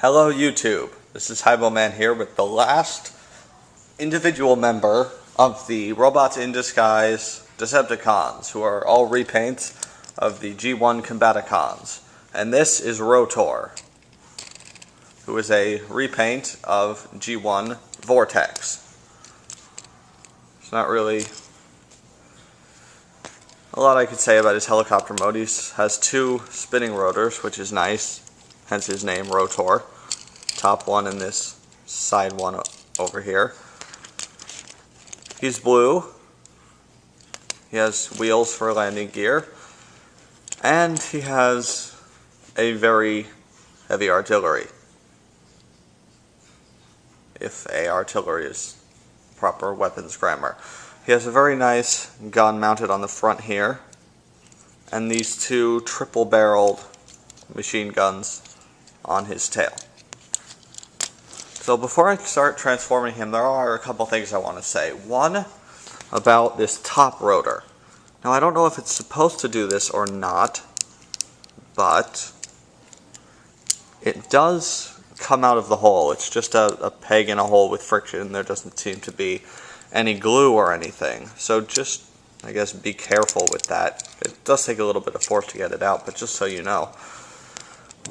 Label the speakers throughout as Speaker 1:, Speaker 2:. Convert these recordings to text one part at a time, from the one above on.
Speaker 1: Hello YouTube, this is Hyboman here with the last individual member of the Robots in Disguise Decepticons, who are all repaints of the G1 Combaticons. And this is Ro-tor, who is a repaint of G1 Vortex. There's not really a lot I could say about his helicopter mode. He has two spinning rotors, which is nice, hence his name, Ro-tor. Top one and this side one over here. He's blue. He has wheels for landing gear. And he has a very heavy artillery. If artillery is proper weapons grammar. He has a very nice gun mounted on the front here. And these two triple-barreled machine guns on his tail. So before I start transforming him, there are a couple things I want to say. One, about this top rotor. Now I don't know if it's supposed to do this or not, but it does come out of the hole. It's just a peg in a hole with friction. There doesn't seem to be any glue or anything. So just, I guess, be careful with that. It does take a little bit of force to get it out, but just so you know.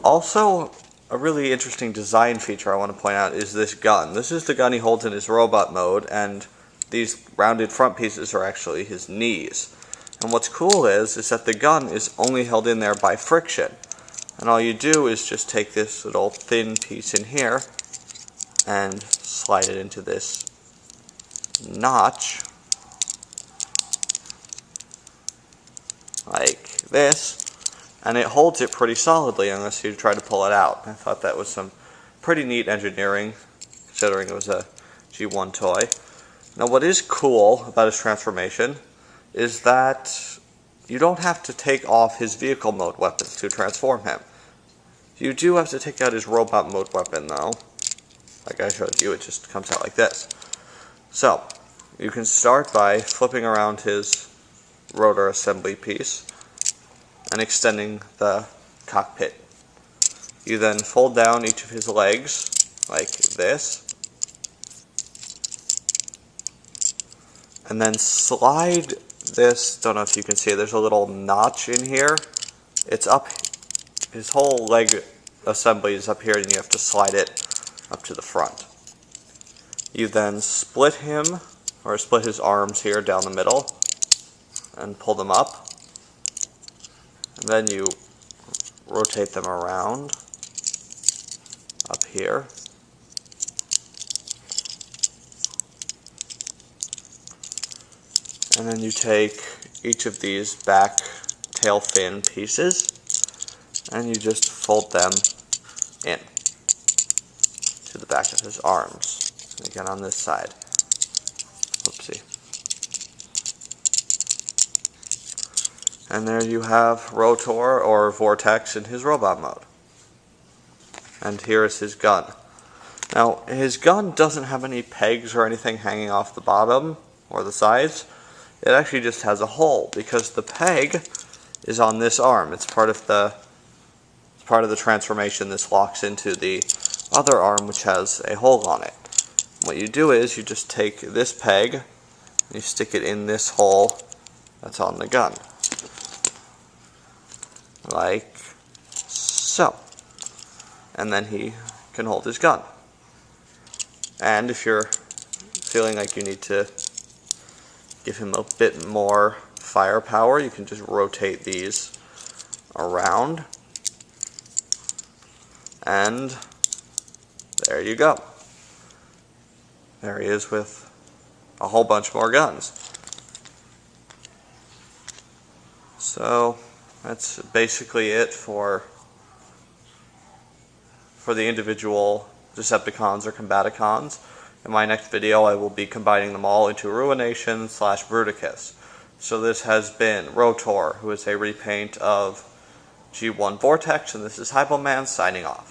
Speaker 1: Also, a really interesting design feature I want to point out is this gun. This is the gun he holds in his robot mode, and these rounded front pieces are actually his knees. And what's cool is that the gun is only held in there by friction. And all you do is just take this little thin piece in here and slide it into this notch, like this. And it holds it pretty solidly unless you try to pull it out. I thought that was some pretty neat engineering, considering it was a G1 toy. Now what is cool about his transformation is that you don't have to take off his vehicle mode weapons to transform him. You do have to take out his robot mode weapon though. Like I showed you, it just comes out like this. So, you can start by flipping around his rotor assembly piece and extending the cockpit. You then fold down each of his legs like this, and then slide this, don't know if you can see, there's a little notch in here. It's up, his whole leg assembly is up here, and you have to slide it up to the front. You then split him, or split his arms here down the middle, and pull them up. And then you rotate them around up here. And then you take each of these back tail fin pieces and you just fold them in to the back of his arms. And again on this side. Whoopsie. And there you have Ro-tor, or Vortex, in his robot mode. And here is his gun. Now, his gun doesn't have any pegs or anything hanging off the bottom or the sides. It actually just has a hole, because the peg is on this arm. It's part of the transformation. This locks into the other arm, which has a hole on it. What you do is you just take this peg and you stick it in this hole that's on the gun. Like so. And then he can hold his gun. And if you're feeling like you need to give him a bit more firepower, you can just rotate these around. And there you go. There he is with a whole bunch more guns. So that's basically it for the individual Decepticons or Combaticons. In my next video I will be combining them all into Ruination / Bruticus. So this has been Ro-tor, who is a repaint of G1 Vortex, and this is Hyboman signing off.